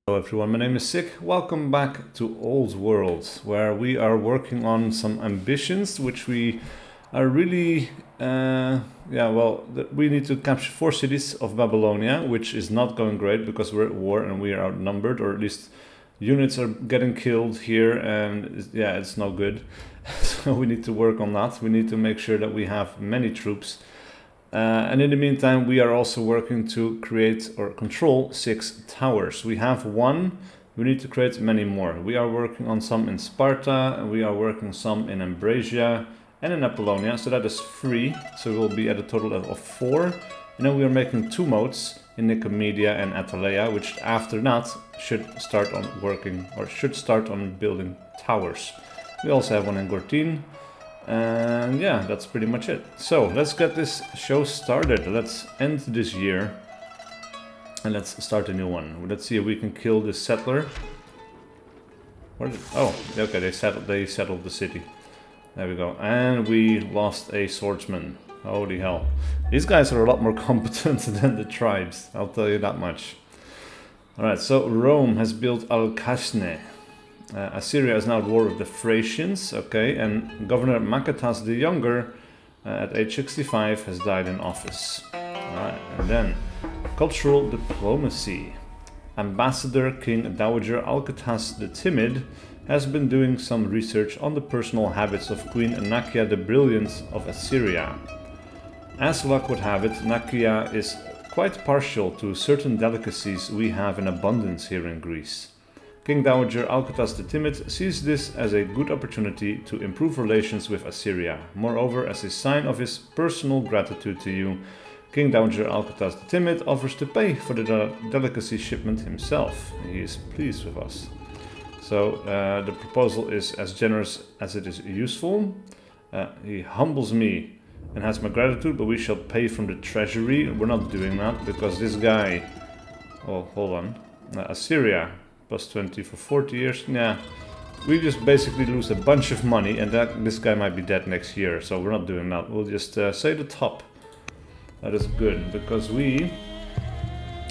Hello everyone, my name is SiC. Welcome back to Old World, where we are working on some ambitions, which we are really, we need to capture 4 cities of Babylonia, which is not going great because we're at war and we are outnumbered, or at least units are getting killed here, and it's no good. So we need to work on that. We need to make sure that we have many troops. And in the meantime, we are also working to create or control 6 towers. We have 1, we need to create many more. We are working on some in Sparta, and we are working some in Ambracia and in Apollonia, so that is 3. So we'll be at a total of 4. And then we are making 2 modes in Nicomedia and Atalaya, which after that should start on working, or should start on building towers. We also have one in Gortyn. And yeah, that's pretty much it. So let's get this show started. Let's end this year and let's start a new one. Let's see if we can kill this settler. Okay, they settled the city. There we go. And we lost a swordsman. Holy hell. These guys are a lot more competent than the tribes, I'll tell you that much. Alright, so Rome has built Al-Kashne. Assyria is now at war with the Thracians, okay, and Governor Makatas the Younger, at age 65, has died in office. Alright, and then cultural diplomacy. Ambassador King Dowager Alcatas the Timid has been doing some research on the personal habits of Queen Nakia the Brilliant of Assyria. As luck would have it, Nakia is quite partial to certain delicacies we have in abundance here in Greece. King Dowager Alcatas the Timid sees this as a good opportunity to improve relations with Assyria. Moreover, as a sign of his personal gratitude to you, King Dowager Alcatas the Timid offers to pay for the delicacy shipment himself. He is pleased with us. So the proposal is as generous as it is useful. He humbles me and has my gratitude, but we shall pay from the treasury. We're not doing that because this guy... Oh, hold on. Assyria... plus 20 for 40 years. Yeah, we just basically lose a bunch of money, and this guy might be dead next year, so we're not doing that. We'll just say the top. That is good, because we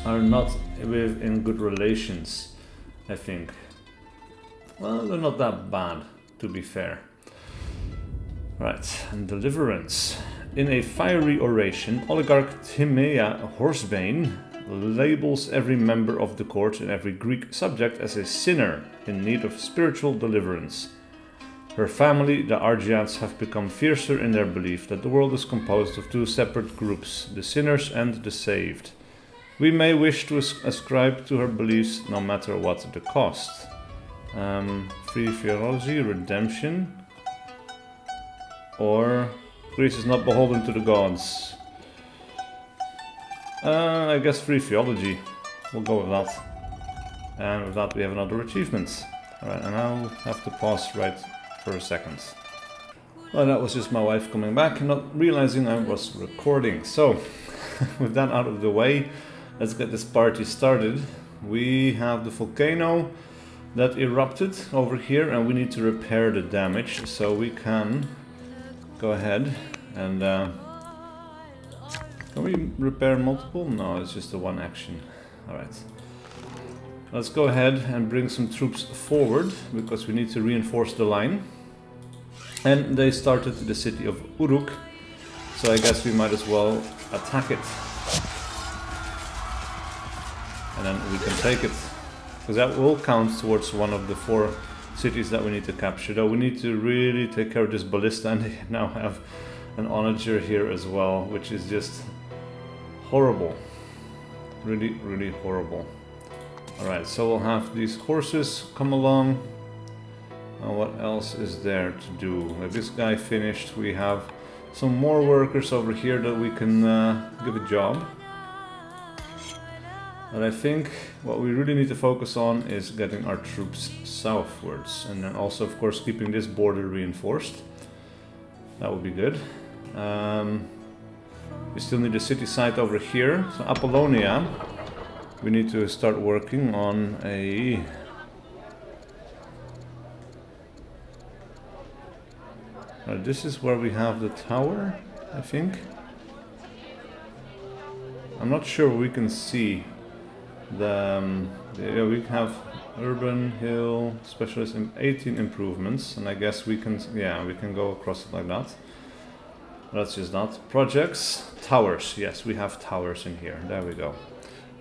are not in good relations, I think. Well, they're not that bad, to be fair. Right, and deliverance. In a fiery oration, Oligarch Timea Horsebane labels every member of the court and every Greek subject as a sinner in need of spiritual deliverance. Her family, the Argiads, have become fiercer in their belief that the world is composed of 2 separate groups, the sinners and the saved. We may wish to ascribe to her beliefs no matter what the cost. Free theology, redemption, or Greece is not beholden to the gods. I guess free theology. We'll go with that. And with that we have another achievement. Alright, and I'll have to pause right for a second. Well, that was just my wife coming back and not realizing I was recording. So, with that out of the way, let's get this party started. We have the volcano that erupted over here and we need to repair the damage. So we can go ahead and... Can we repair multiple? No, it's just the one action. Alright. Let's go ahead and bring some troops forward, because we need to reinforce the line. And they started the city of Uruk, so I guess we might as well attack it. And then we can take it, because that will count towards one of the 4 cities that we need to capture. Though we need to really take care of this ballista, and they now have an onager here as well, which is just... horrible. Really, really horrible. Alright, so we'll have these horses come along. What else is there to do? Like this guy finished. We have some more workers over here that we can give a job. But I think what we really need to focus on is getting our troops southwards. And then also, of course, keeping this border reinforced. That would be good. We still need a city site over here. So Apollonia, we need to start working on a... this is where we have the tower, I think. I'm not sure we can see the Yeah, we have urban, hill, specialist in 18 improvements, and I guess we can, yeah, we can go across it like that. That's just that. Projects, towers. Yes, we have towers in here. There we go.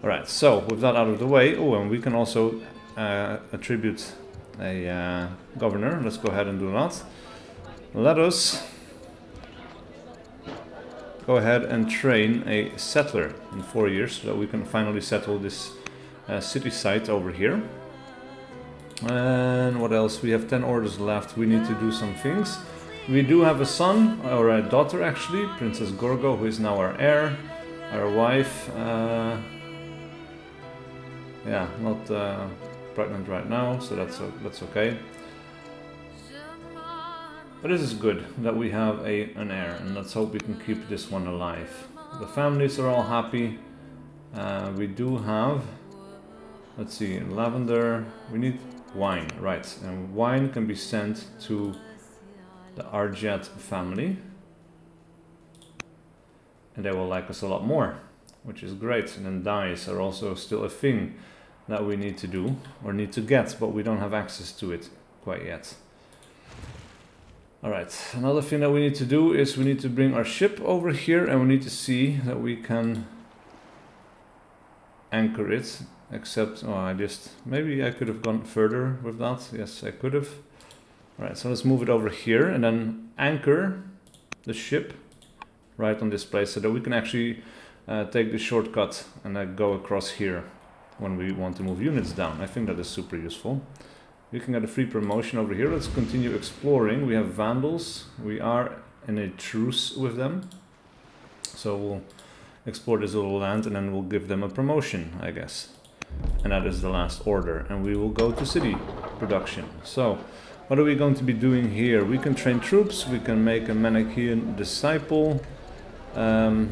All right, so with that out of the way, oh, and we can also attribute a governor. Let's go ahead and do that. Let us go ahead and train a settler in 4 years so that we can finally settle this city site over here. And what else? We have 10 orders left. We need to do some things. We do have a son, or a daughter actually, Princess Gorgo, who is now our heir. Our wife, yeah, not pregnant right now, so that's okay. But this is good that we have an heir, and let's hope we can keep this one alive. The families are all happy. We do have, let's see, lavender. We need wine, right? And wine can be sent to the Arjet family, and they will like us a lot more, which is great. And then dyes are also still a thing that we need to do, or need to get, but we don't have access to it quite yet. Alright, another thing that we need to do is we need to bring our ship over here, and we need to see that we can anchor it, except, oh, maybe I could have gone further with that. Yes, I could have. Alright, so let's move it over here and then anchor the ship right on this place so that we can actually take the shortcut and go across here when we want to move units down. I think that is super useful. We can get a free promotion over here. Let's continue exploring. We have Vandals. We are in a truce with them. So we'll explore this little land and then we'll give them a promotion, I guess. And that is the last order. And we will go to city production. So what are we going to be doing here? We can train troops. We can make a Manichaean disciple. I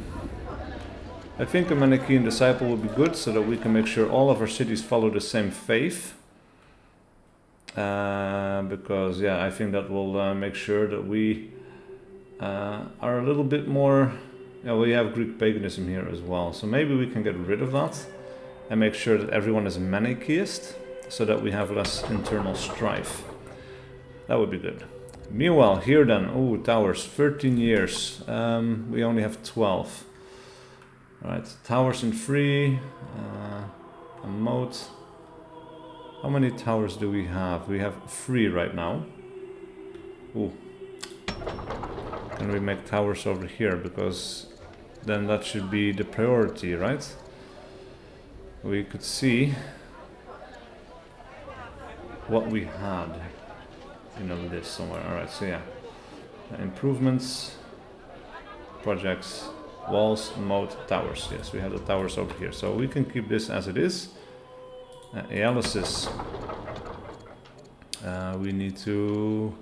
think a Manichaean disciple would be good so that we can make sure all of our cities follow the same faith. Because yeah, I think that will make sure that we are a little bit more, yeah, we have Greek paganism here as well, so maybe we can get rid of that and make sure that everyone is Manichaeist so that we have less internal strife. That would be good. Meanwhile, here then, oh, towers, 13 years, we only have 12. Alright, towers in 3, a moat. How many towers do we have? We have 3 right now. Ooh. Can we make towers over here? Because then that should be the priority, right? We could see what we had in a list somewhere. Alright, so yeah. Improvements, projects, walls, moat, towers. Yes, we have the towers over here. So we can keep this as it is. Analysis. We need to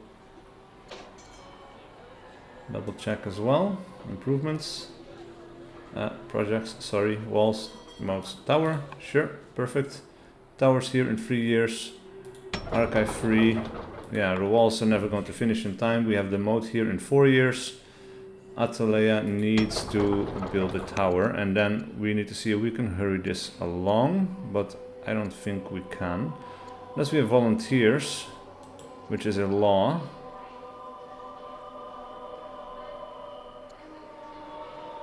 double check as well. Improvements. Projects, sorry. Walls, moats, tower. Sure, perfect. Towers here in 3 years. Archive 3. Yeah, the walls are never going to finish in time. We have the moat here in 4 years. Atalaya needs to build a tower, and then we need to see if we can hurry this along, but I don't think we can. Unless we have volunteers, which is a law.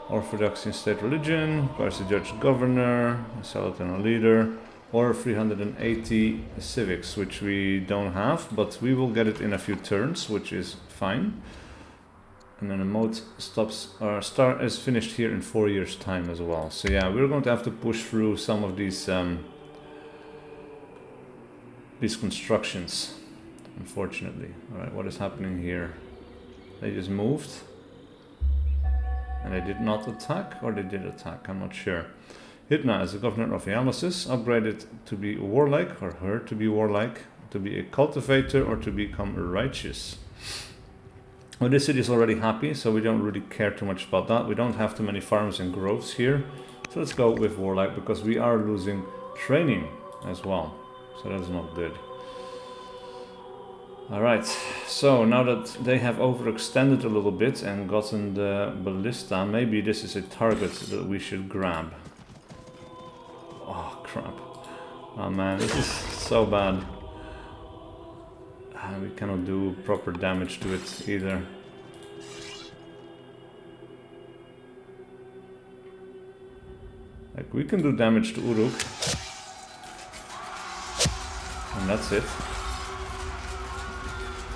Orthodox in state religion, requires a judge governor, a Salatin leader, or 380 civics, which we don't have, but we will get it in a few turns, which is fine. And then the moat start is finished here in 4 years' time as well. So yeah, we're going to have to push through some of these constructions, unfortunately. All right, what is happening here? They just moved, and they did not attack, or they did attack. I'm not sure. Hidna is the governor of Iamasis, upgraded to be warlike, or her to be warlike, to be a cultivator, or to become righteous. Well, this city is already happy, so we don't really care too much about that. We don't have too many farms and groves here. So let's go with warlike, because we are losing training as well. So that's not good. Alright, so now that they have overextended a little bit and gotten the ballista, maybe this is a target that we should grab. Oh, crap. Oh man, this is so bad. We cannot do proper damage to it either. Like, we can do damage to Uruk. And that's it.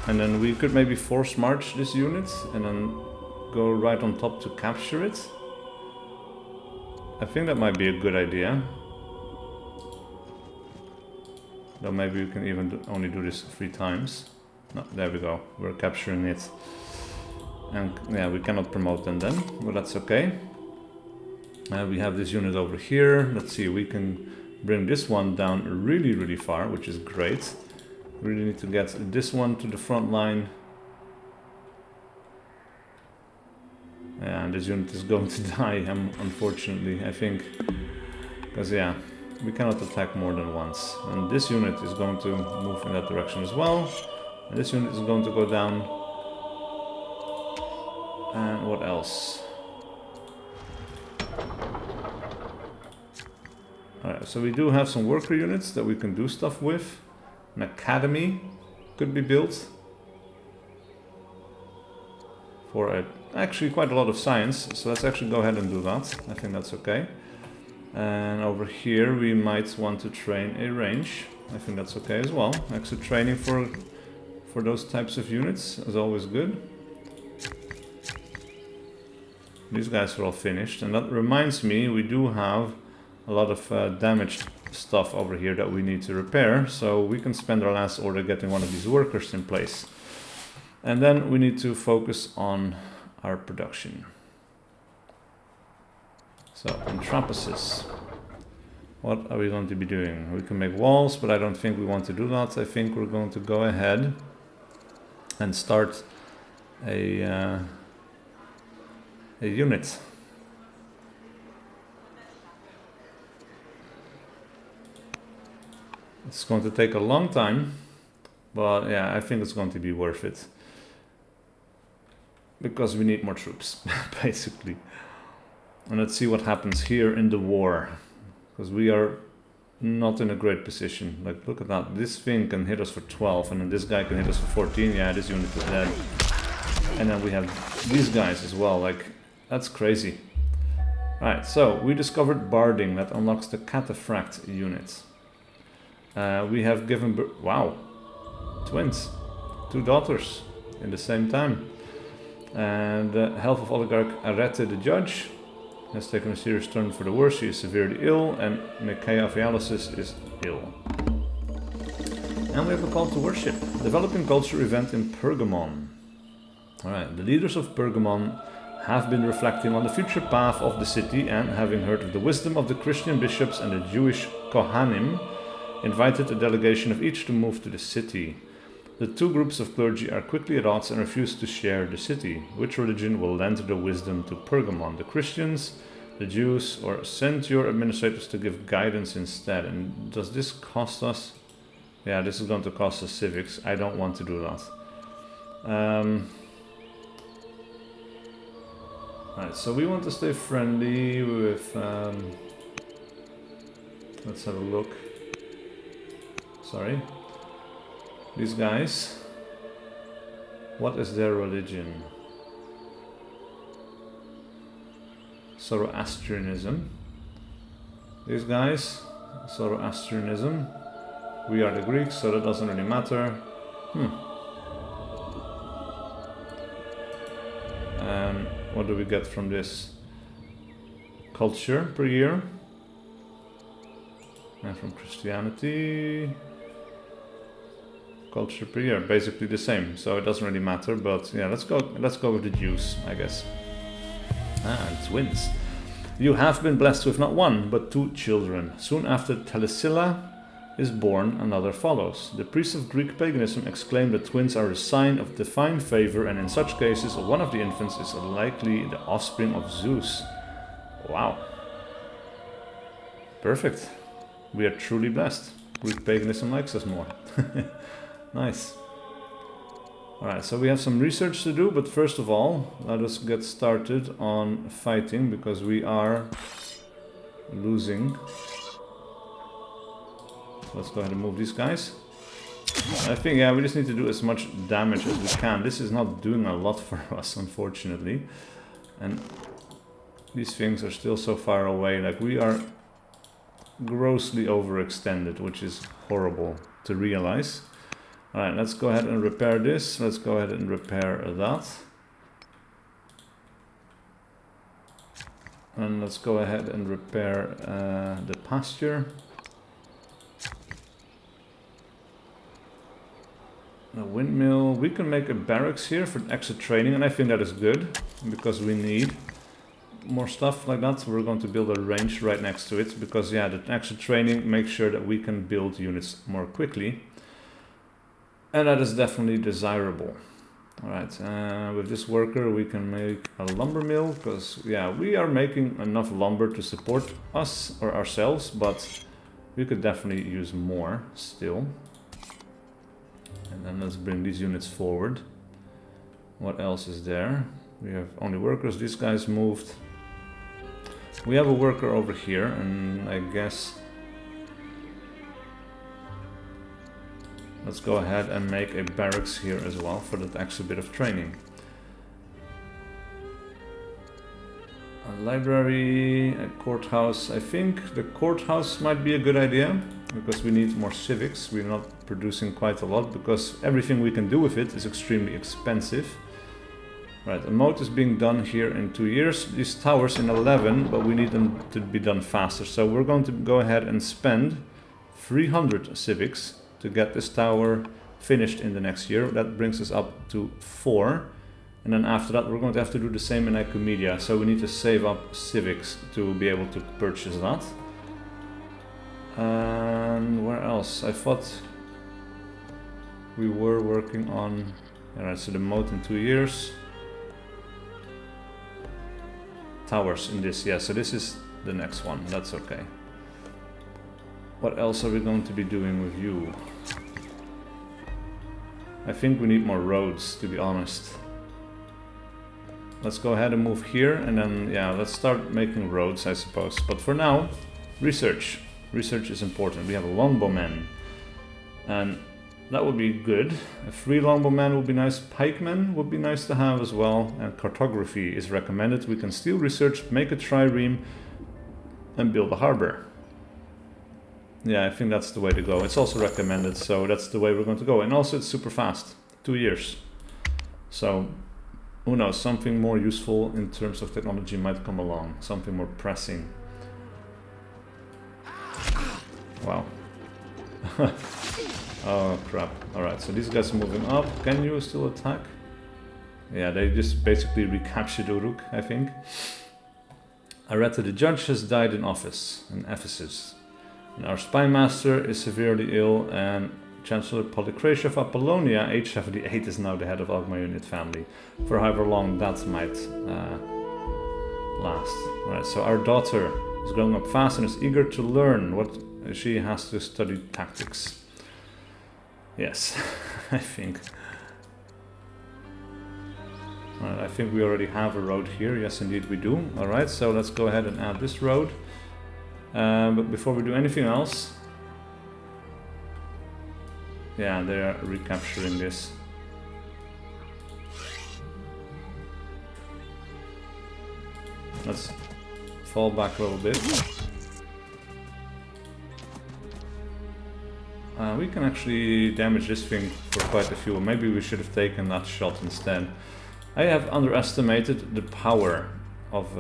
And then we could maybe force march this unit and then go right on top to capture it. I think that might be a good idea. Though maybe we can even only do this 3 times. No, there we go. We're capturing it. And yeah, we cannot promote them then, but that's okay. We have this unit over here. Let's see, we can bring this one down really, really far, which is great. Really need to get this one to the front line. And this unit is going to die, unfortunately, I think. Because yeah, we cannot attack more than once. And this unit is going to move in that direction as well. And this unit is going to go down. And what else? Alright, so we do have some worker units that we can do stuff with. An academy could be built. For actually quite a lot of science, so let's actually go ahead and do that. I think that's okay. And over here we might want to train a range. I think that's okay as well. Actually training for those types of units is always good. These guys are all finished, and that reminds me, we do have a lot of damaged stuff over here that we need to repair, so we can spend our last order getting one of these workers in place. And then we need to focus on our production. So, in trapezus, what are we going to be doing? We can make walls, but I don't think we want to do that. I think we're going to go ahead and start a unit. It's going to take a long time, but yeah, I think it's going to be worth it. Because we need more troops, basically. And let's see what happens here in the war. Because we are not in a great position. Like, look at that. This thing can hit us for 12, and then this guy can hit us for 14. Yeah, this unit is dead. And then we have these guys as well. Like, that's crazy. Alright, so we discovered barding that unlocks the cataphract unit. We have given birth... Wow. Twins. 2 daughters in the same time. And the health of oligarch Arete the judge has taken a serious turn for the worse. She is severely ill, and Nicaea Vialisis is ill. And we have a call to worship. Developing culture event in Pergamon. Alright, the leaders of Pergamon have been reflecting on the future path of the city, and having heard of the wisdom of the Christian bishops and the Jewish Kohanim, invited a delegation of each to move to the city. The 2 groups of clergy are quickly at odds and refuse to share the city. Which religion will lend their wisdom to Pergamon? The Christians, the Jews, or send your administrators to give guidance instead? And does this cost us? Yeah, this is going to cost us civics. I don't want to do that. Alright, so we want to stay friendly with... let's have a look. Sorry. These guys. What is their religion? Zoroastrianism. These guys. Zoroastrianism. We are the Greeks, so that doesn't really matter. And what do we get from this? Culture per year. And from Christianity... Culture per year, basically the same, so it doesn't really matter. But yeah, let's go with the Jews, I guess. Twins. You have been blessed with not 1 but 2 children. Soon after Telesilla is born, another follows. The priests of Greek paganism exclaim that twins are a sign of divine favor, and in such cases one of the infants is likely the offspring of Zeus. Wow. Perfect. We are truly blessed. Greek paganism likes us more. Nice. Alright, so we have some research to do, but first of all, let us get started on fighting, because we are losing let's go ahead and move these guys. I think, yeah, we just need to do as much damage as we can. This is not doing a lot for us, unfortunately. And these things are still so far away. Like, we are grossly overextended, which is horrible to realize. Alright, let's go ahead and repair this. Let's go ahead and repair that. And let's go ahead and repair the pasture. A windmill. We can make a barracks here for extra training, and I think that is good because we need more stuff like that. So we're going to build a range right next to it because, yeah, the extra training makes sure that we can build units more quickly, and that is definitely desirable. All right, with this worker we can make a lumber mill because, yeah, we are making enough lumber to support us or ourselves, but we could definitely use more still. And then let's bring these units forward. What else is there? We have only workers. These guys moved. We have a worker over here, and I guess let's go ahead and make a barracks here as well for that extra bit of training. A library, a courthouse. I think the courthouse might be a good idea because we need more civics. We're not producing quite a lot because everything we can do with it is extremely expensive. Right, a moat is being done here in 2 years. These towers in 11, but we need them to be done faster. So we're going to go ahead and spend 300 civics to get this tower finished in the next year. That brings us up to 4. And then after that, we're going to have to do the same in Ecomedia. So we need to save up civics to be able to purchase that. And where else? I thought we were working on... Alright, so the moat in 2 years. Towers in this, yeah, so this is the next one, that's okay. What else are we going to be doing with you? I think we need more roads, to be honest. Let's go ahead and move here, and then, yeah, let's start making roads, I suppose. But for now, research. Research is important. We have a longbowman, and that would be good. A 3 longbowman would be nice. Pikemen would be nice to have as well. And cartography is recommended. We can steal research, make a trireme, and build a harbor. Yeah, I think that's the way to go. It's also recommended, so that's the way we're going to go. And also it's super fast. 2 years. So, who knows, something more useful in terms of technology might come along. Something more pressing. Wow. Oh crap. Alright, so these guys are moving up. Can you still attack? Yeah, they just basically recaptured Uruk, I think. Areta the judge has died in office in Ephesus. And our spy master is severely ill, and Chancellor Polycratia of Apollonia, age 78, is now the head of Alcmaeonid family. For however long that might last. Alright, so our daughter is growing up fast and is eager to learn what she has to study tactics. Yes, I think. I think we already have a road here. Yes, indeed we do. Alright, so let's go ahead and add this road. But before we do anything else... Yeah, they are recapturing this. Let's fall back a little bit. We can actually damage this thing for quite a few. Maybe we should have taken that shot instead. I have underestimated the power of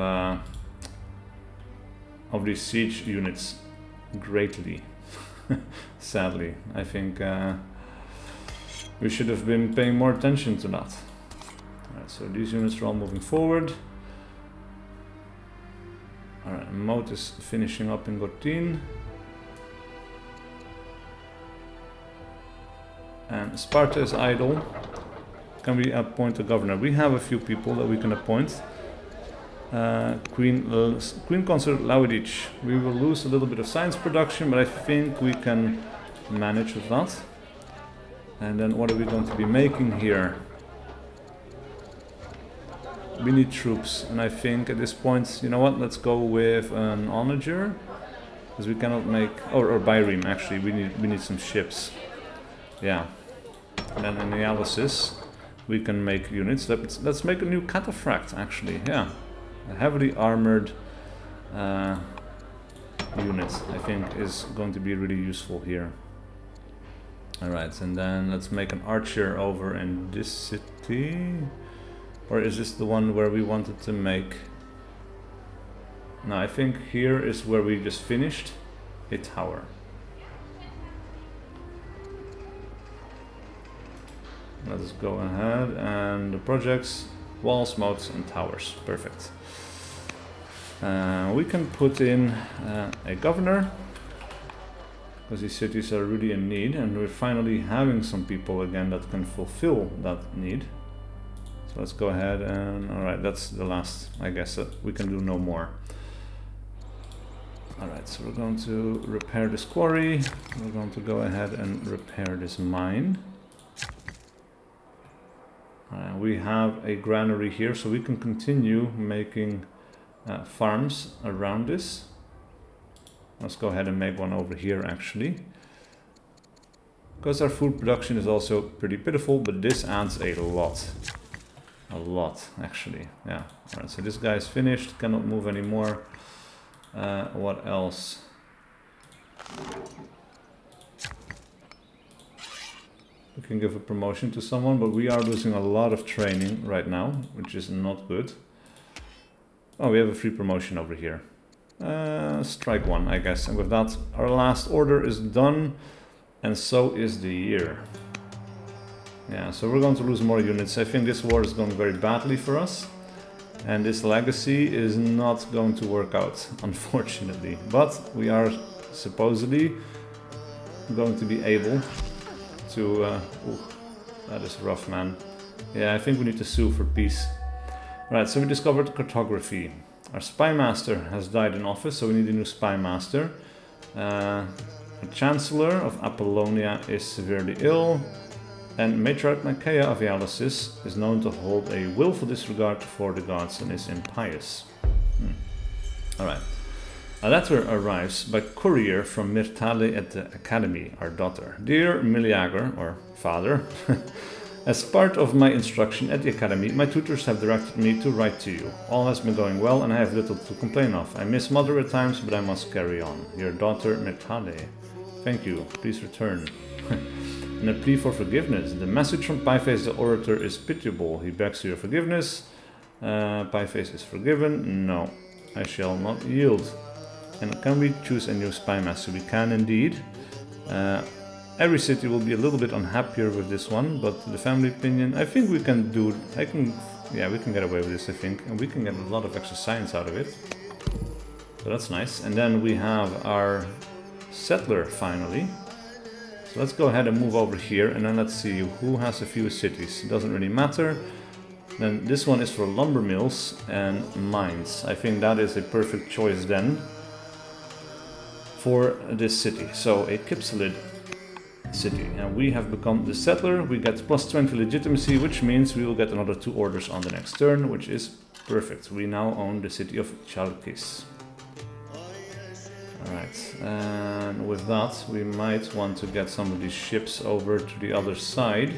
these siege units greatly. Sadly, I think we should have been paying more attention to that. Alright, so these units are all moving forward. Alright, Moat is finishing up in Gortin. And Sparta is idle. Can we appoint a governor? We have a few people that we can appoint. Queen Consort Laudich. We will lose a little bit of science production, but I think we can manage with that. And then what are we going to be making here? We need troops, and I think at this point, you know what, let's go with an onager. Because we cannot make... Or Byreme, actually. We need some ships. Yeah. And then in analysis, we can make units. Let's make a new cataphract, actually. Yeah. A heavily armored unit, I think, is going to be really useful here. Alright, and then let's make an archer over in this city. Or is this the one where we wanted to make... No, I think here is where we just finished a tower. Let's go ahead and the projects, walls, moats and towers. Perfect. We can put in a governor, because these cities are really in need, and we're finally having some people again that can fulfill that need. So let's go ahead and... Alright, that's the last, I guess. We can do no more. Alright, so we're going to repair this quarry. We're going to go ahead and repair this mine. We have a granary here, so we can continue making farms around this. Let's go ahead and make one over here, actually. Because our food production is also pretty pitiful, but this adds a lot. A lot, actually. Yeah. Alright, so this guy is finished, cannot move anymore. What else? We can give a promotion to someone, but we are losing a lot of training right now, which is not good. Oh, we have a free promotion over here. Strike one, I guess. And with that, our last order is done, and so is the year. Yeah, so we're going to lose more units. I think this war is going very badly for us. And this legacy is not going to work out, unfortunately. But we are supposedly going to be able to... ooh, that is rough, man. Yeah, I think we need to sue for peace. Right, so we discovered cartography. Our spy master has died in office, so we need a new spy master. The Chancellor of Apollonia is severely ill. And Matriarch Nicaea of Ialysus is known to hold a willful disregard for the gods and is impious. Alright. A letter arrives by courier from Myrtale at the Academy, our daughter. Dear Miliager, or father, as part of my instruction at the Academy, my tutors have directed me to write to you. All has been going well and I have little to complain of. I miss mother at times, but I must carry on. Your daughter Myrtale. Thank you. Please return. And a plea for forgiveness. The message from Pieface the Orator is pitiable. He begs your forgiveness. Pieface is forgiven. No, I shall not yield. And can we choose a new spy master? We can indeed. Every city will be a little bit unhappier with this one, but the family opinion, I think we can do... yeah, we can get away with this, I think. And we can get a lot of extra science out of it. So that's nice. And then we have our settler, finally. So let's go ahead and move over here, and then let's see who has a few cities. It doesn't really matter. Then this one is for lumber mills and mines. I think that is a perfect choice then for this city. So a Kypselid city. And we have become the settler. We get plus 20 legitimacy, which means we will get another 2 orders on the next turn, which is perfect. We now own the city of Chalkis. Alright, and with that we might want to get some of these ships over to the other side.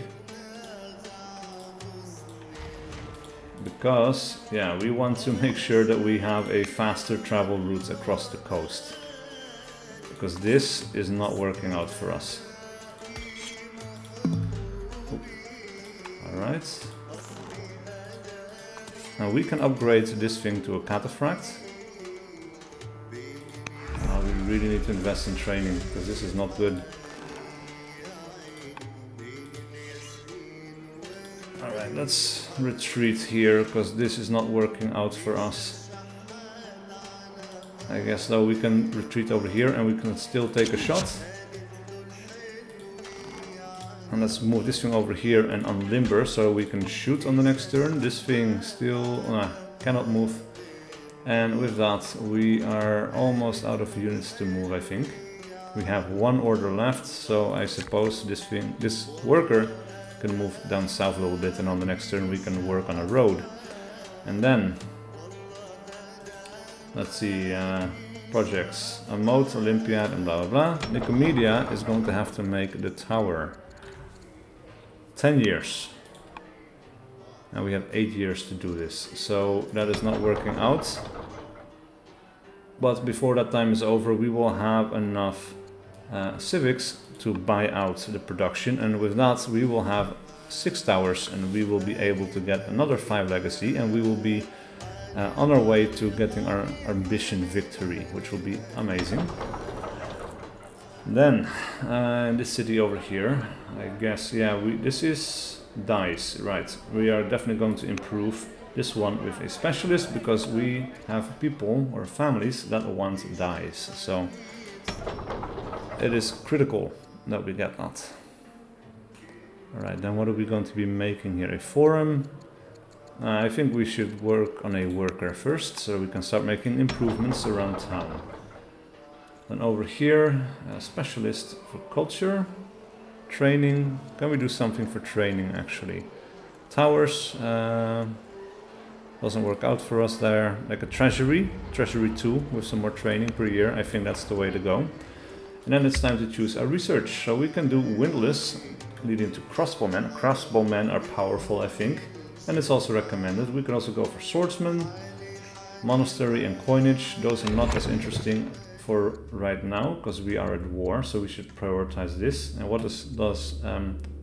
Because, yeah, we want to make sure that we have a faster travel route across the coast. Because this is not working out for us. Alright. Now we can upgrade this thing to a cataphract. We really need to invest in training, because this is not good. Alright, let's retreat here, because this is not working out for us. I guess though we can retreat over here and we can still take a shot. And let's move this thing over here and unlimber so we can shoot on the next turn. This thing still cannot move. And with that, we are almost out of units to move, I think. We have 1 order left, so I suppose this worker can move down south a little bit, and on the next turn we can work on a road. And then, let's see, projects. A moat, Olympiad, and blah blah blah. Nicomedia is going to have to make the tower. 10 years. And we have 8 years to do this. So that is not working out. But before that time is over, we will have enough civics to buy out the production. And with that, we will have 6 towers, and we will be able to get another 5 legacy, and we will be on our way to getting our ambition victory, which will be amazing. Then this city over here, I guess, yeah, this is dice, right? We are definitely going to improve this one with a specialist, because we have people or families that want dice. So it is critical that we get that. Alright, then what are we going to be making here? A forum. I think we should work on a worker first, so we can start making improvements around town. Then over here, a specialist for culture. Training. Can we do something for training, actually? Towers. Doesn't work out for us there. Like a treasury. Treasury 2 with some more training per year. I think that's the way to go. And then it's time to choose our research. So we can do windlass, leading to crossbowmen. Crossbowmen are powerful, I think. And it's also recommended. We can also go for swordsman, monastery, and coinage. Those are not as interesting for right now, because we are at war, so we should prioritize this. And what does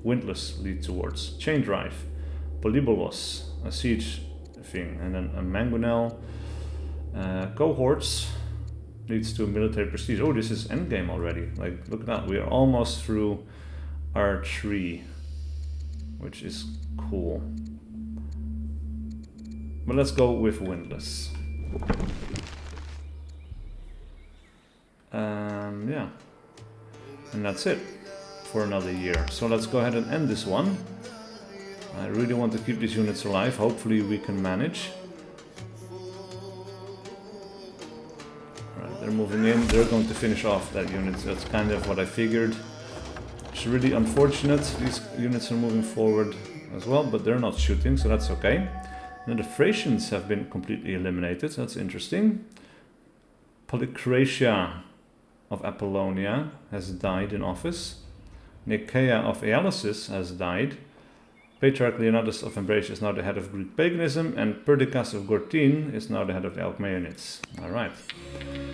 windlass lead towards? Chain drive, polybolos, a siege thing, and then a mangonel. Cohorts leads to military prestige. Oh, this is endgame already. Like, look at that. We are almost through our tree, which is cool. But let's go with windlass. Yeah, and that's it for another year. So let's go ahead and end this one. I really want to keep these units alive. Hopefully we can manage. Alright, they're moving in. They're going to finish off that unit. That's kind of what I figured. It's really unfortunate. These units are moving forward as well, but they're not shooting, so that's okay. And the Thracians have been completely eliminated. That's interesting. Polycratia of Apollonia has died in office. Nicaea of Aealysus has died. Patriarch Leonidas of Ambracia is now the head of Greek paganism, and Perdiccas of Gortyn is now the head of the Alcmaeonids. Alright.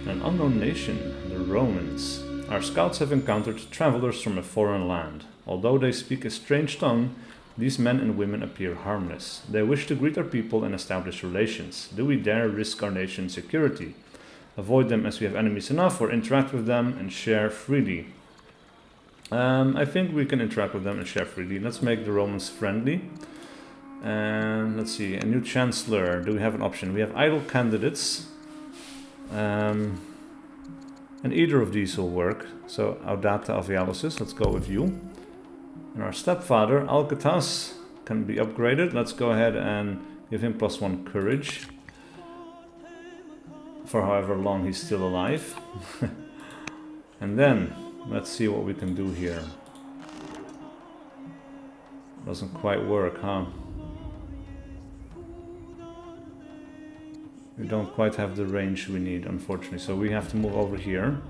An unknown nation, the Romans. Our scouts have encountered travelers from a foreign land. Although they speak a strange tongue, these men and women appear harmless. They wish to greet our people and establish relations. Do we dare risk our nation's security? Avoid them as we have enemies enough, or interact with them and share freely? I think we can interact with them and share freely. Let's make the Romans friendly. And let's see, a new chancellor. Do we have an option? We have idle candidates. And either of these will work. So Audata of Aealysus, let's go with you. And our stepfather, Alcatas, can be upgraded. Let's go ahead and give him +1 courage. For however long he's still alive. And then, let's see what we can do here. Doesn't quite work, huh? We don't quite have the range we need, unfortunately. So we have to move over here.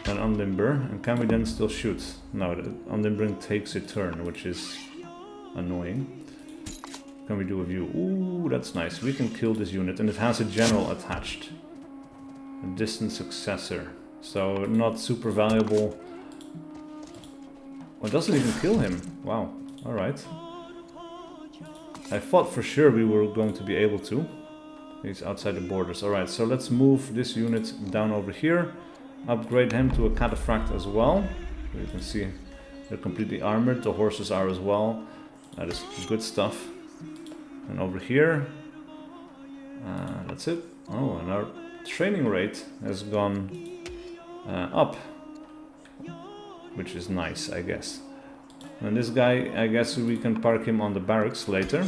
And unlimber. And can we then still shoot? No, the unlimbering takes a turn, which is annoying. Can we do a view? Ooh, that's nice. We can kill this unit, and it has a general attached. A distant successor. So not super valuable. Well, it doesn't even kill him. Wow. Alright. I thought for sure we were going to be able to. He's outside the borders. Alright, so let's move this unit down over here. Upgrade him to a cataphract as well. You can see they're completely armored. The horses are as well. That is good stuff. And over here, that's it. Oh, and our training rate has gone up, which is nice, I guess. And this guy, I guess we can park him on the barracks later.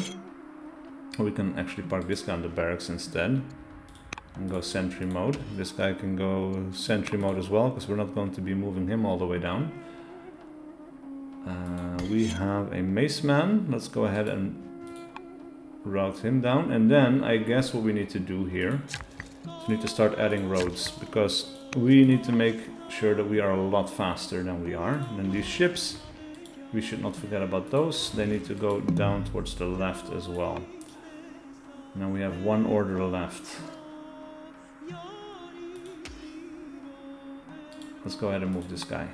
We can actually park this guy on the barracks instead and go sentry mode. This guy can go sentry mode as well, because we're not going to be moving him all the way down. We have a mace man. Let's go ahead and route him down. And then I guess what we need to do here to We need to start adding roads, because we need to make sure that we are a lot faster than we are. And then these ships, we should not forget about those. They need to go down towards the left as well. Now we have one order left. Let's go ahead and move this guy.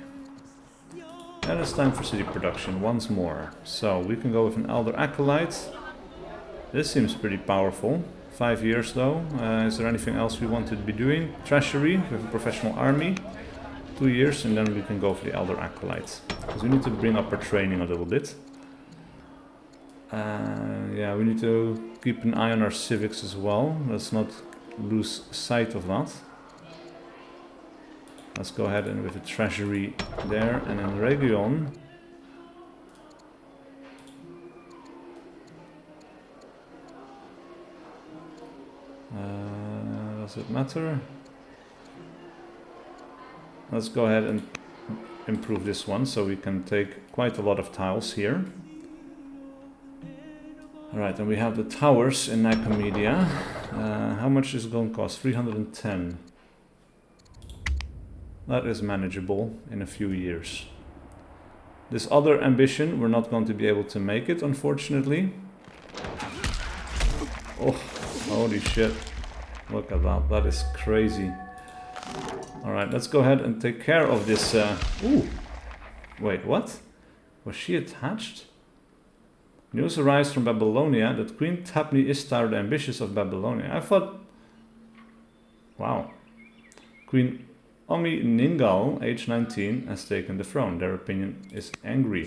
And it's time for city production once more. So we can go with an Elder Acolyte. This seems pretty powerful. 5 years though. Is there anything else we want to be doing? Treasury with a professional army. 2 years, and then we can go for the Elder Acolyte. Because we need to bring up our training a little bit. Yeah, we need to keep an eye on our civics as well. Let's not lose sight of that. Let's go ahead and with a treasury there, and in Region. Does it matter? Let's go ahead and improve this one so we can take quite a lot of tiles here. Alright, and we have the towers in Nicomedia. How much is it going to cost? 310. That is manageable in a few years. This other ambition, we're not going to be able to make it, unfortunately. Oh, holy shit. Look at that, that is crazy. Alright, let's go ahead and take care of this. Ooh! Wait, what? Was she attached? News arrives from Babylonia that Queen Tabni Ishtar the Ambitious of Babylonia. I thought... Wow. Queen Omi Ningal, age 19, has taken the throne. Their opinion is angry.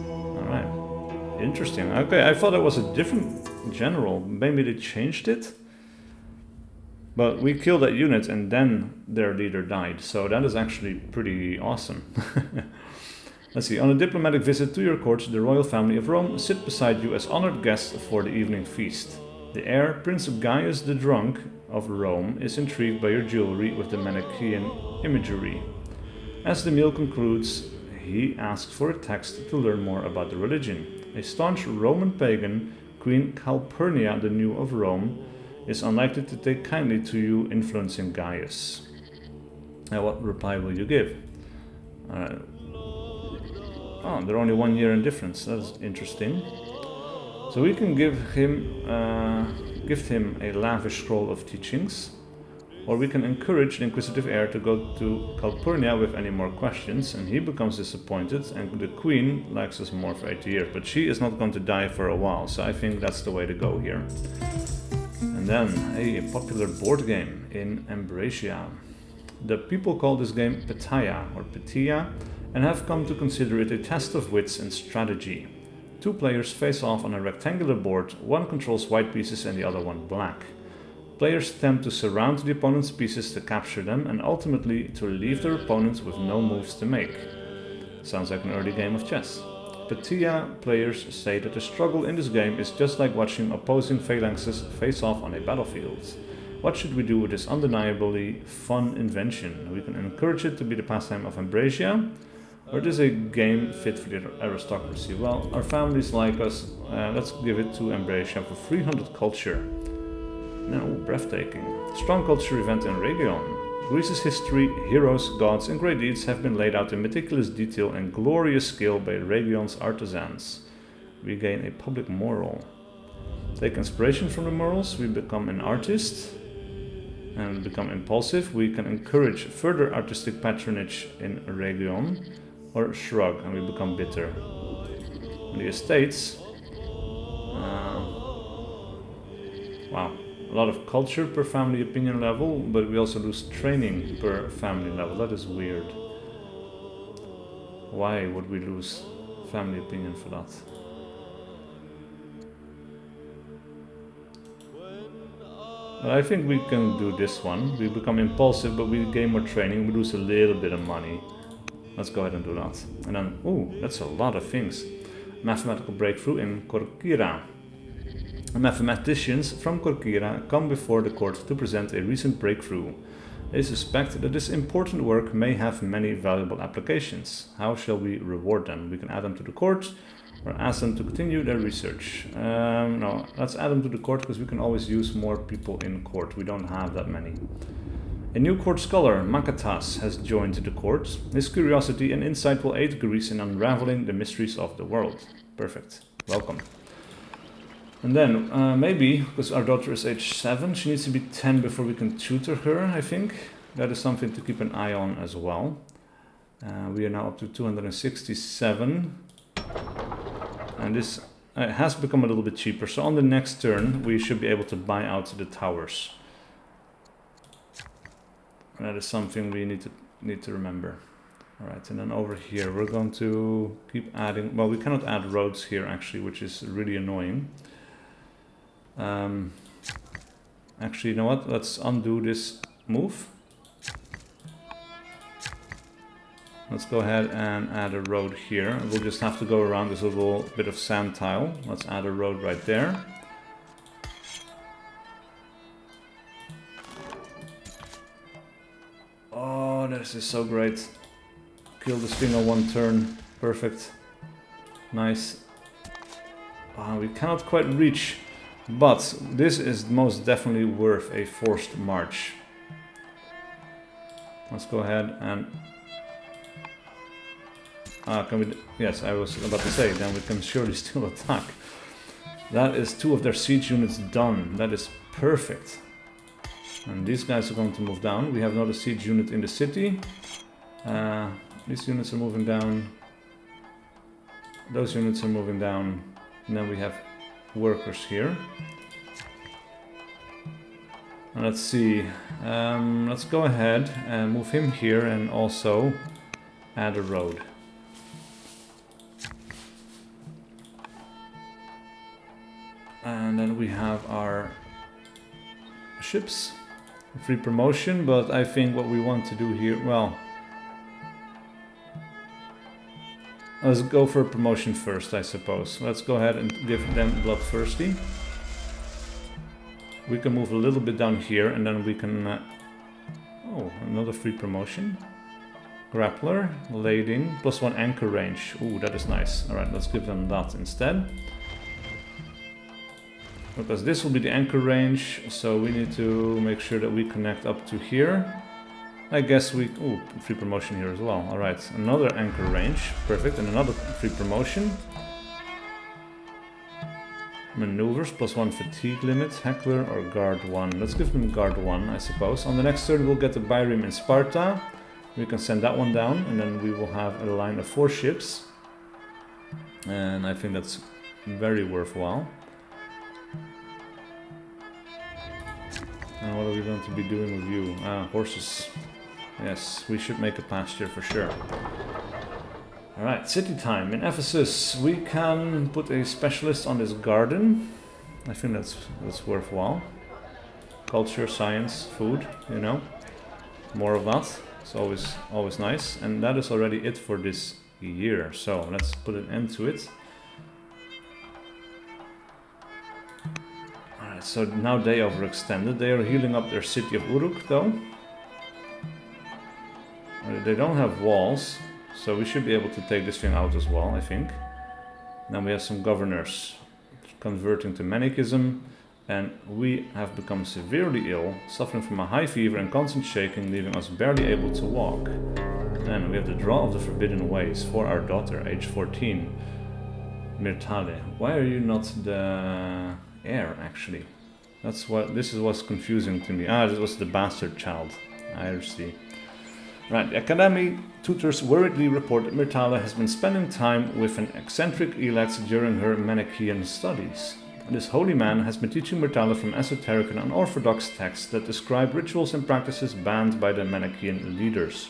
Alright. Interesting. Okay, I thought it was a different general. Maybe they changed it? But we killed that unit and then their leader died. So that is actually pretty awesome. Let's see. On a diplomatic visit to your court, the royal family of Rome sit beside you as honored guests for the evening feast. The heir, Prince Gaius the Drunk of Rome, is intrigued by your jewelry with the Manichaean imagery. As the meal concludes, he asks for a text to learn more about the religion. A staunch Roman pagan, Queen Calpurnia the New of Rome, is unlikely to take kindly to you influencing Gaius. Now, what reply will you give? Oh, they're only 1 year in difference. That's interesting. So we can give him a lavish scroll of teachings, or we can encourage the inquisitive heir to go to Calpurnia with any more questions, and he becomes disappointed, and the queen likes us more for 80 years. But she is not going to die for a while, so I think that's the way to go here. And then a popular board game in Ambracia. The people call this game Petaya or Petia and have come to consider it a test of wits and strategy. Two players face off on a rectangular board, one controls white pieces and the other one black. Players attempt to surround the opponent's pieces to capture them and ultimately to leave their opponents with no moves to make. Sounds like an early game of chess. Petia players say that the struggle in this game is just like watching opposing phalanxes face off on a battlefield. What should we do with this undeniably fun invention? We can encourage it to be the pastime of Ambracia, or it is a game fit for the aristocracy. Well, our families like us, let's give it to Ambracia for 300 culture. Now, breathtaking. Strong culture event in Region. Greece's history, heroes, gods and great deeds have been laid out in meticulous detail and glorious skill by Region's artisans. We gain a public moral. Take inspiration from the morals, we become an artist and become impulsive. We can encourage further artistic patronage in Region, or shrug and we become bitter. On the estates, wow. A lot of culture per family opinion level, but we also lose training per family level. That is weird. Why would we lose family opinion for that? But I think we can do this one. We become impulsive, but we gain more training. We lose a little bit of money. Let's go ahead and do that. And then, ooh, that's a lot of things. Mathematical breakthrough in Corcyra. Mathematicians from Corcyra come before the court to present a recent breakthrough. They suspect that this important work may have many valuable applications. How shall we reward them? We can add them to the court, or ask them to continue their research. No, let's add them to the court because we can always use more people in court. We don't have that many. A new court scholar, Makatas, has joined the court. His curiosity and insight will aid Greece in unraveling the mysteries of the world. Perfect. Welcome. And then, maybe, because our daughter is age 7, she needs to be 10 before we can tutor her, I think. That is something to keep an eye on as well. We are now up to 267. And this has become a little bit cheaper. So on the next turn, we should be able to buy out the towers. That is something we need to remember. All right, and then over here, we're going to keep adding... Well, we cannot add roads here, actually, which is really annoying. Actually, you know what? Let's undo this move. Let's go ahead and add a road here. We'll just have to go around this little bit of sand tile. Let's add a road right there. Oh, this is so great. Kill this thing on one turn. Perfect. Nice. We cannot quite reach, but this is most definitely worth a forced march. Let's go ahead and... can we... Yes, I was about to say, then we can surely still attack. That is 2 of their siege units done. That is perfect. And these guys are going to move down. We have another siege unit in the city. These units are moving down. Those units are moving down. And then we have workers here. And let's see. Let's go ahead and move him here and also add a road. And then we have our ships. Free promotion, but I think what we want to do here... Well... Let's go for a promotion first, I suppose. Let's go ahead and give them bloodthirsty. We can move a little bit down here and then we can... oh, another free promotion. Grappler, lading, +1 anchor range. Ooh, that is nice. Alright, let's give them that instead. Because this will be the anchor range, so we need to make sure that we connect up to here. I guess we... Ooh, free promotion here as well. Alright, another anchor range. Perfect, and another free promotion. Maneuvers, +1 fatigue limit, heckler or guard 1. Let's give them guard 1, I suppose. On the next turn we'll get the Byreme in Sparta. We can send that one down, and then we will have a line of 4 ships. And I think that's very worthwhile. And what are we going to be doing with you? Horses. Yes, we should make a pasture for sure. Alright, city time. In Ephesus, we can put a specialist on this garden. I think that's worthwhile. Culture, science, food, you know. More of that. It's always nice. And that is already it for this year. So let's put an end to it. Alright, so now they overextended. They are healing up their city of Uruk though. They don't have walls, so we should be able to take this thing out as well, I think. Then we have some governors converting to Manichaeism, and we have become severely ill, suffering from a high fever and constant shaking, leaving us barely able to walk. And we have the draw of the forbidden ways for our daughter, age 14, Myrtale. Why are you not the heir, actually? This is what's confusing to me. This was the bastard child. I see. Right, the Academy tutors worriedly report that Myrtale has been spending time with an eccentric elect during her Manichaean studies. This holy man has been teaching Myrtale from esoteric and unorthodox texts that describe rituals and practices banned by the Manichaean leaders.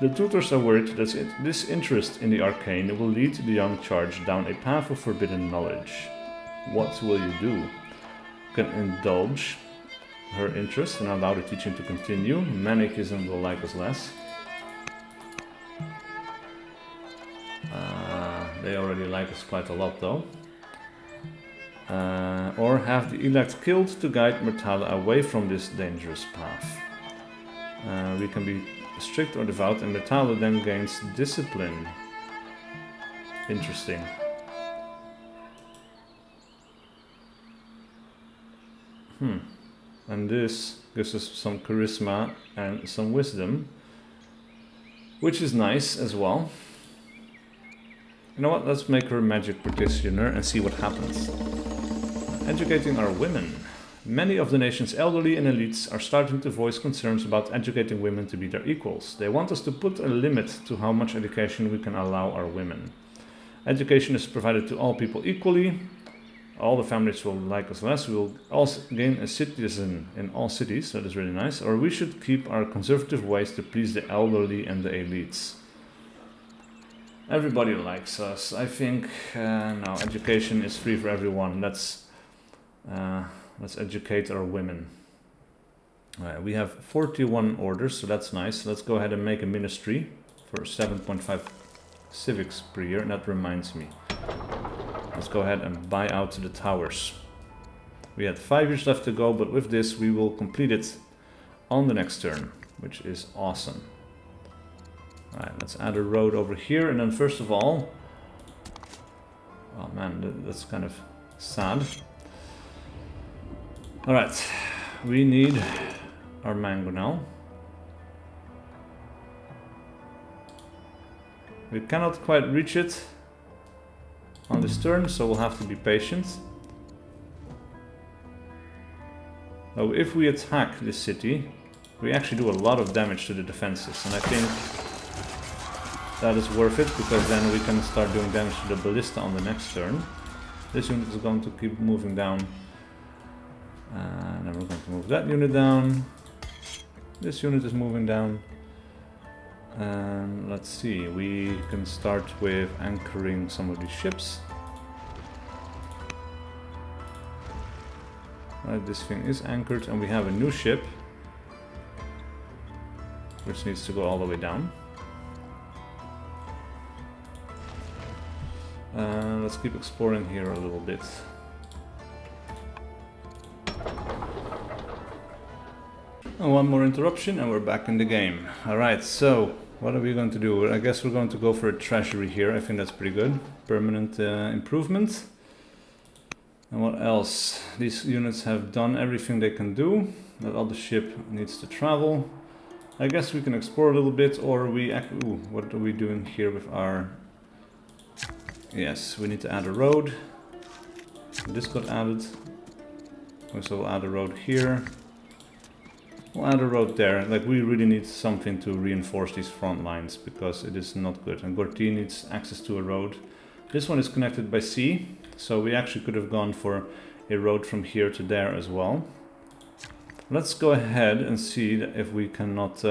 The tutors are worried that this interest in the arcane will lead the young charge down a path of forbidden knowledge. What will you do? You can indulge her interest and allow the teaching to continue. Manichaeism will like us less. They already like us quite a lot though. Or have the elect killed to guide Myrtale away from this dangerous path. We can be strict or devout, and Myrtale then gains discipline. Interesting. And this gives us some charisma and some wisdom, which is nice as well. You know what, let's make her a magic practitioner and see what happens. Educating our women. Many of the nation's elderly and elites are starting to voice concerns about educating women to be their equals. They want us to put a limit to how much education we can allow our women. Education is provided to all people equally. All the families will like us less. We will also gain a citizen in all cities, so that is really nice. Or we should keep our conservative ways to please the elderly and the elites. Everybody likes us. I think no, education is free for everyone. Let's educate our women. Alright, we have 41 orders, so that's nice. Let's go ahead and make a ministry for 7.5 civics per year, and that reminds me. Let's go ahead and buy out the towers. We had 5 years left to go, but with this we will complete it on the next turn, which is awesome. Alright, let's add a road over here, and then first of all... Oh man, that's kind of sad. Alright, we need our mango now. We cannot quite reach it on this turn, so we'll have to be patient. Now, if we attack this city, we actually do a lot of damage to the defenses, and I think that is worth it, because then we can start doing damage to the ballista on the next turn. This unit is going to keep moving down. And then we're going to move that unit down. This unit is moving down. And let's see, we can start with anchoring some of these ships. Right, this thing is anchored, and we have a new ship, which needs to go all the way down. Let's keep exploring here a little bit. And one more interruption and we're back in the game. Alright, so what are we going to do? I guess we're going to go for a treasury here. I think that's pretty good. Permanent improvement. And what else? These units have done everything they can do. That other ship needs to travel. I guess we can explore a little bit, or we... Ooh, what are we doing here with our... Yes, we need to add a road. This got added. So we'll add a road here. We'll add a road there. Like, we really need something to reinforce these front lines, because it is not good. And Gorty needs access to a road. This one is connected by sea, so we actually could have gone for a road from here to there as well. Let's go ahead and see if we cannot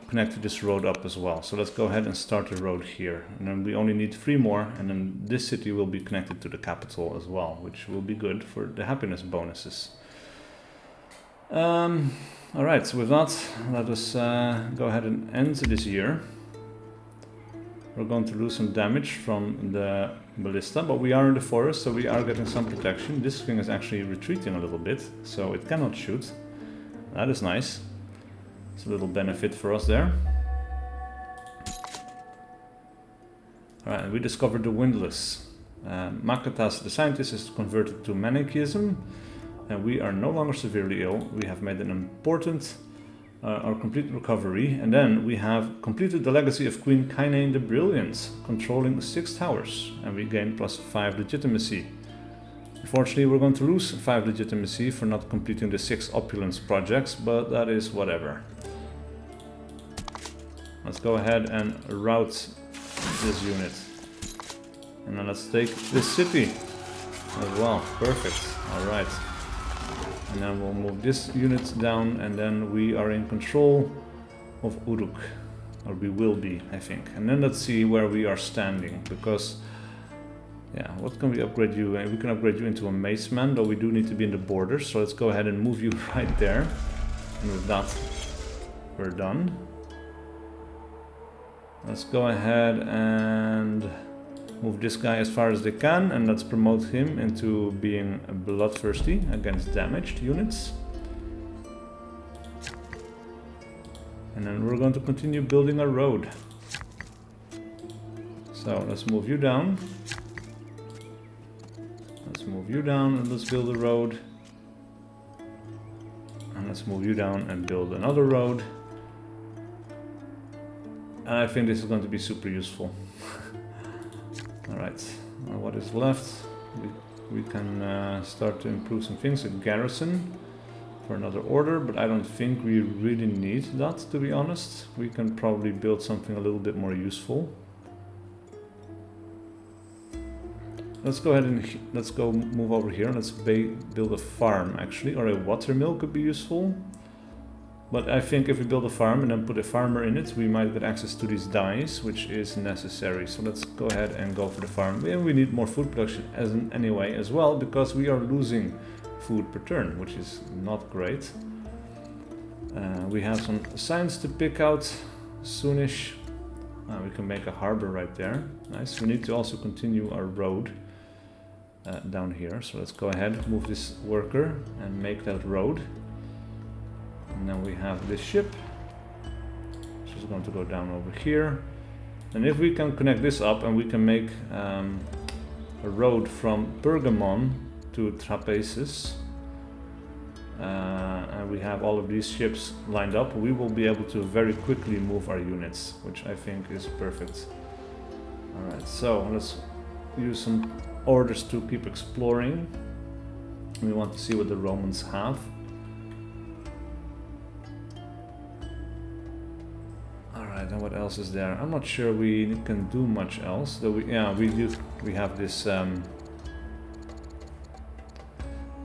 connect this road up as well. So let's go ahead and start a road here. And then we only need 3 more, and then this city will be connected to the capital as well, which will be good for the happiness bonuses. Alright, so with that, let us go ahead and end this year. We're going to lose some damage from the ballista, but we are in the forest, so we are getting some protection. This thing is actually retreating a little bit, so it cannot shoot. That is nice. It's a little benefit for us there. Alright, we discovered the windlass. Makatas, the scientist, is converted to Manichaeism, and we are no longer severely ill. We have made an important, our complete recovery, and then we have completed the legacy of Queen Kainane the Brilliant, controlling 6 towers, and we gain +5 legitimacy. Unfortunately, we're going to lose 5 legitimacy for not completing the 6 opulence projects, but that is whatever. Let's go ahead and route this unit. And then let's take this city as well. Perfect. Alright. And then we'll move this unit down, and then we are in control of Uruk. Or we will be, I think. And then let's see where we are standing, because... yeah, what can we upgrade you? We can upgrade you into a maceman, though we do need to be in the borders, so let's go ahead and move you right there. And with that, we're done. Let's go ahead and move this guy as far as they can, and let's promote him into being bloodthirsty against damaged units. And then we're going to continue building our road. So let's move you down. Let's move you down and let's build a road. let's move you down and build another road. And I think this is going to be super useful. Alright, what is left? We can start to improve some things. A garrison for another order, but I don't think we really need that, to be honest. We can probably build something a little bit more useful. Let's go ahead and let's go move over here. Let's build a farm, actually, or a watermill could be useful. But I think if we build a farm and then put a farmer in it, we might get access to these dyes, which is necessary. So let's go ahead and go for the farm. And we need more food production anyway as well, because we are losing food per turn, which is not great. We have some signs to pick out soonish. We can make a harbor right there. Nice. We need to also continue our road down here. So let's go ahead, move this worker and make that road. And then we have this ship, which is going to go down over here. And if we can connect this up and we can make a road from Pergamon to Trapezus, and we have all of these ships lined up, we will be able to very quickly move our units, which I think is perfect. Alright, so let's use some orders to keep exploring. We want to see what the Romans have. Alright, and what else is there? I'm not sure we can do much else. Though we have this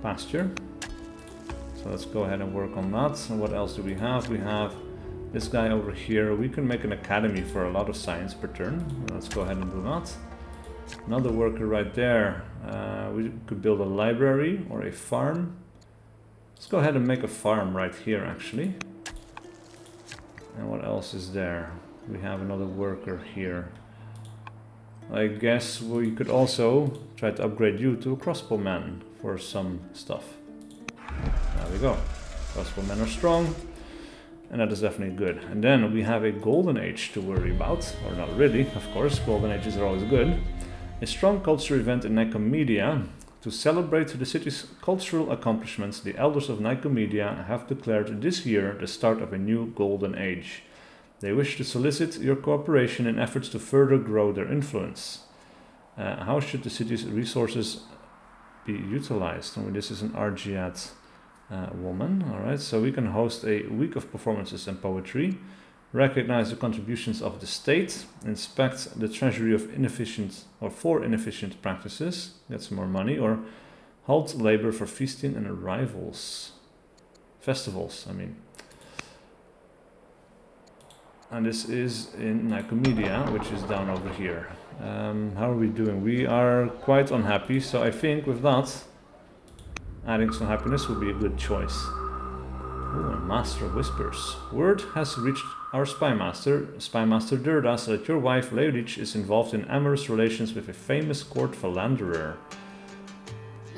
pasture. So let's go ahead and work on that. And what else do we have? We have this guy over here. We can make an academy for a lot of science per turn. Let's go ahead and do that. Another worker right there. We could build a library or a farm. Let's go ahead and make a farm right here, actually. And what else is there? We have another worker here. I guess we could also try to upgrade you to a crossbowman for some stuff. There we go. Crossbowmen are strong, and that is definitely good. And then we have a golden age to worry about, or not really, of course, golden ages are always good. A strong culture event in Nicomedia. To celebrate the city's cultural accomplishments, the elders of Nicomedia have declared this year the start of a new golden age. They wish to solicit your cooperation in efforts to further grow their influence. How should the city's resources be utilized? And this is an Argiat woman. Alright, so we can host a week of performances and poetry, recognize the contributions of the state, inspect the treasury of inefficient practices, get some more money, or halt labor for feasting and festivals, I mean. And this is in Nicomedia, which is down over here. How are we doing? We are quite unhappy, so I think with that, adding some happiness would be a good choice. Ooh, a Master of Whispers. Word has reached our Spymaster Durdas, that your wife Leodich is involved in amorous relations with a famous court philanderer.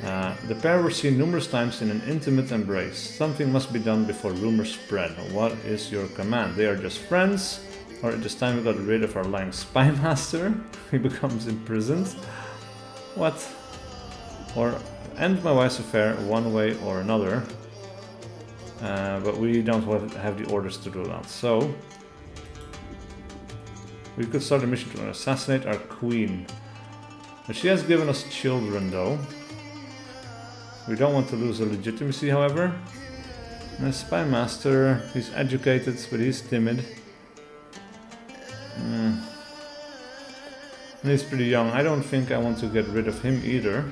The pair were seen numerous times in an intimate embrace. Something must be done before rumors spread. What is your command? They are just friends? Or it is time we got rid of our lying Spymaster? He becomes imprisoned? What? Or end my wife's affair one way or another. But we don't have the orders to do that. So we could start a mission to assassinate our queen. But she has given us children, though. We don't want to lose her legitimacy, however. And the Spymaster, he's educated, but he's timid. And he's pretty young. I don't think I want to get rid of him either.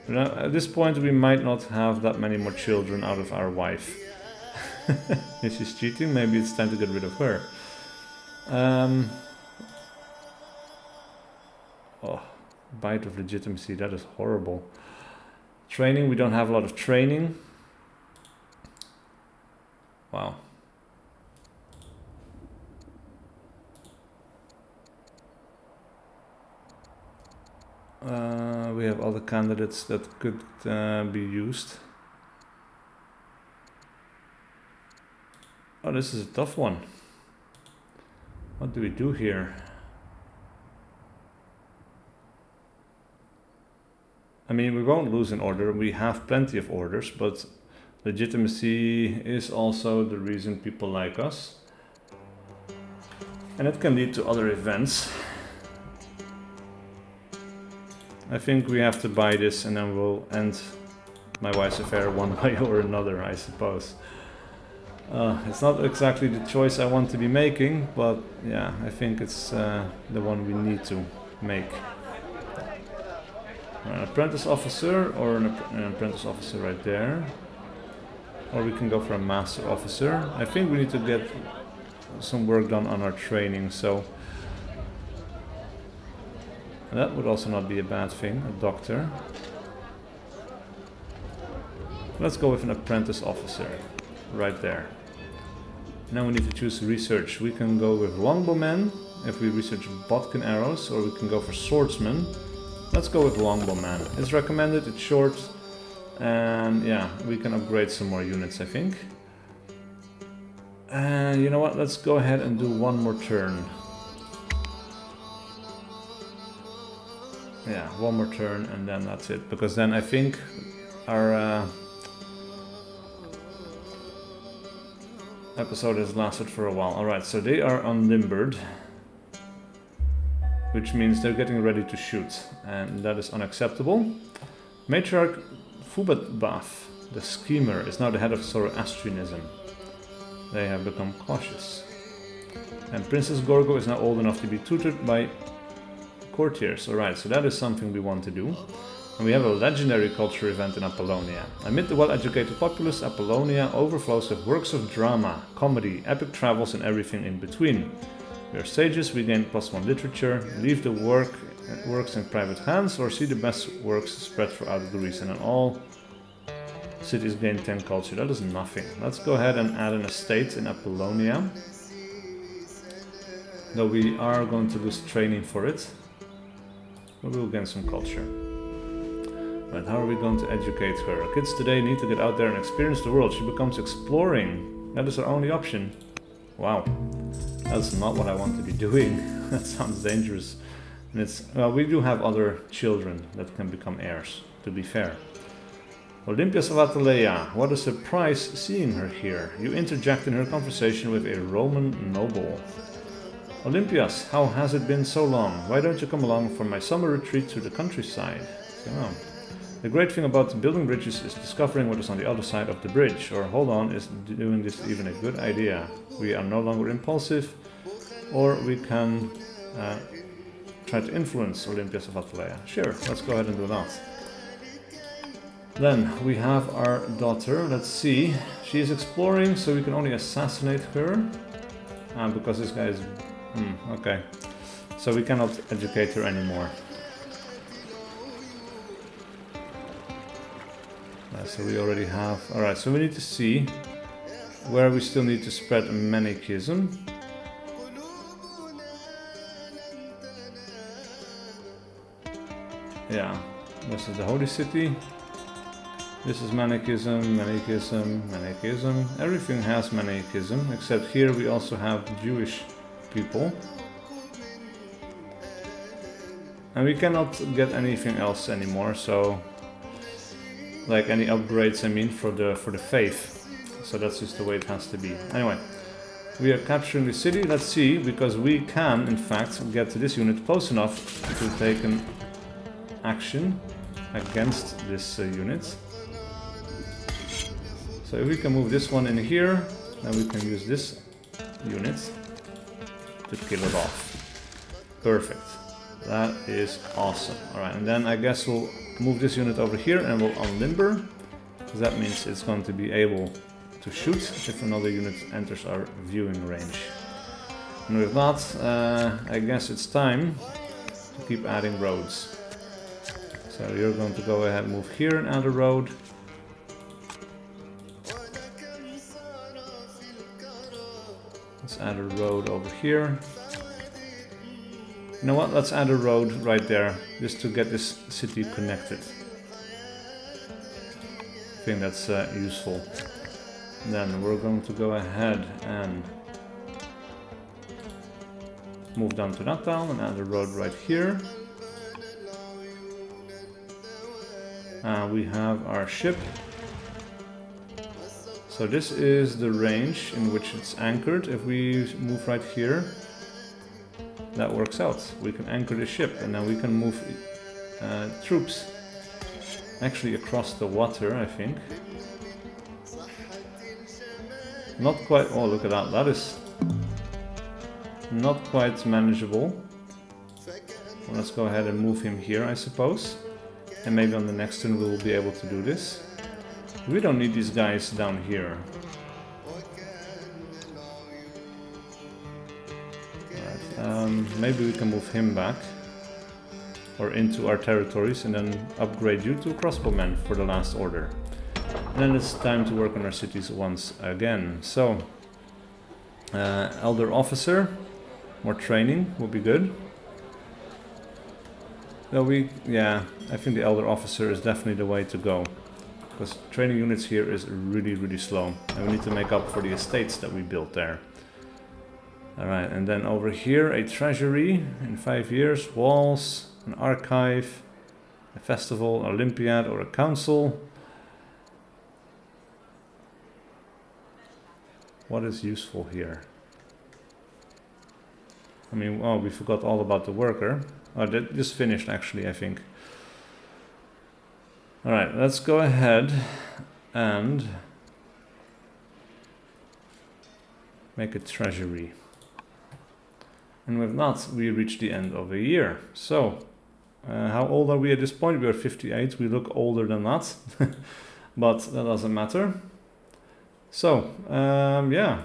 But at this point, we might not have that many more children out of our wife. If she's cheating, maybe it's time to get rid of her. Oh, bite of legitimacy, that is horrible. Training, we don't have a lot of training. Wow. We have other candidates that could be used. Oh, this is a tough one. What do we do here? I mean, we won't lose an order. We have plenty of orders, but legitimacy is also the reason people like us. And it can lead to other events. I think we have to buy this and then we'll end my wife's affair one way or another, I suppose. It's not exactly the choice I want to be making, but yeah, I think it's the one we need to make. An apprentice officer or an apprentice officer right there. Or we can go for a master officer. I think we need to get some work done on our training, so that would also not be a bad thing, a doctor. Let's go with an apprentice officer, right there. Now we need to choose research. We can go with longbowmen, if we research bodkin arrows, or we can go for swordsman. Let's go with longbowman. It's recommended, it's short, and yeah, we can upgrade some more units, I think. And you know what, let's go ahead and do one more turn. Yeah, one more turn and then that's it, because then I think our episode has lasted for a while. Alright, so they are unlimbered, which means they're getting ready to shoot, and that is unacceptable. Matriarch Fubatbath, the schemer, is now the head of Zoroastrianism. They have become cautious. And Princess Gorgo is now old enough to be tutored by courtiers. Alright, so that is something we want to do. And we have a legendary culture event in Apollonia. Amid the well-educated populace, Apollonia overflows with works of drama, comedy, epic travels and everything in between. We are sages, we gain +1 literature, leave the works in private hands, or see the best works spread throughout Greece, and in all cities gain 10 culture. That is nothing. Let's go ahead and add an estate in Apollonia. Though we are going to lose training for it, but we'll gain some culture. But how are we going to educate her? Kids today need to get out there and experience the world. She becomes exploring. That is our only option. Wow. That's not what I want to be doing. That sounds dangerous. And it's, well, we do have other children that can become heirs, to be fair. Olympias of Atalea, what a surprise seeing her here. You interject in her conversation with a Roman noble. Olympias, how has it been so long? Why don't you come along for my summer retreat to the countryside? Oh. The great thing about building bridges is discovering what is on the other side of the bridge. Or hold on, is doing this even a good idea? We are no longer impulsive, or we can try to influence Olympias of Atalea. Sure, let's go ahead and do that. Then we have our daughter. Let's see. She is exploring, so we can only assassinate her. Because this guy is... okay. So we cannot educate her anymore. So we already have... Alright, so we need to see where we still need to spread Manichaeism. Yeah, this is the Holy City. This is Manichaeism, Manichaeism, Manichaeism. Everything has Manichaeism, except here we also have Jewish people. And we cannot get anything else anymore, so... like any upgrades, I mean, for the faith. So that's just the way it has to be. Anyway, we are capturing the city. Let's see, because we can, in fact, get to this unit close enough to take an action against this unit. So if we can move this one in here, then we can use this unit to kill it off. Perfect. That is awesome. Alright, and then I guess we'll move this unit over here and we'll unlimber, because that means it's going to be able to shoot if another unit enters our viewing range. And with that, I guess it's time to keep adding roads. So you're going to go ahead and move here and add a road. Let's add a road over here. You know what, let's add a road right there, just to get this city connected. I think that's useful. Then we're going to go ahead and move down to that town and add a road right here. We have our ship. So this is the range in which it's anchored. If we move right here, that works out. We can anchor the ship and then we can move troops actually across the water, I think. Not quite, oh look at that, that is not quite manageable. Well, let's go ahead and move him here, I suppose. And maybe on the next turn we will be able to do this. We don't need these guys down here. Right, maybe we can move him back. Or into our territories and then upgrade you to a crossbowman for the last order. And then it's time to work on our cities once again. So, Elder Officer, more training will be good. So yeah, I think the Elder Officer is definitely the way to go. Because training units here is really slow. And we need to make up for the estates that we built there. Alright, and then over here a treasury in 5 years, walls, an archive, a festival, Olympiad or a council. What is useful here? I mean, oh, we forgot all about the worker. Oh, that just finished actually, I think. Alright, let's go ahead and make a treasury. And with that, we reach the end of a year. So, how old are we at this point? We are 58. We look older than that. But that doesn't matter. So, yeah.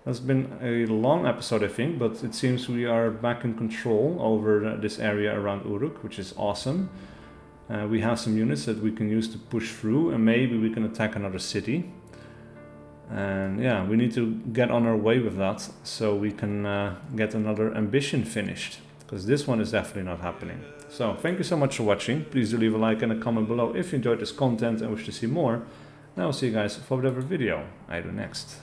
That's been a long episode, I think. But it seems we are back in control over this area around Uruk, which is awesome. We have some units that we can use to push through. And maybe we can attack another city. And yeah, we need to get on our way with that so we can get another ambition finished, because this one is definitely not happening. So thank you so much for watching. Please do leave a like and a comment below if you enjoyed this content and wish to see more. And I will see you guys for whatever video I do next.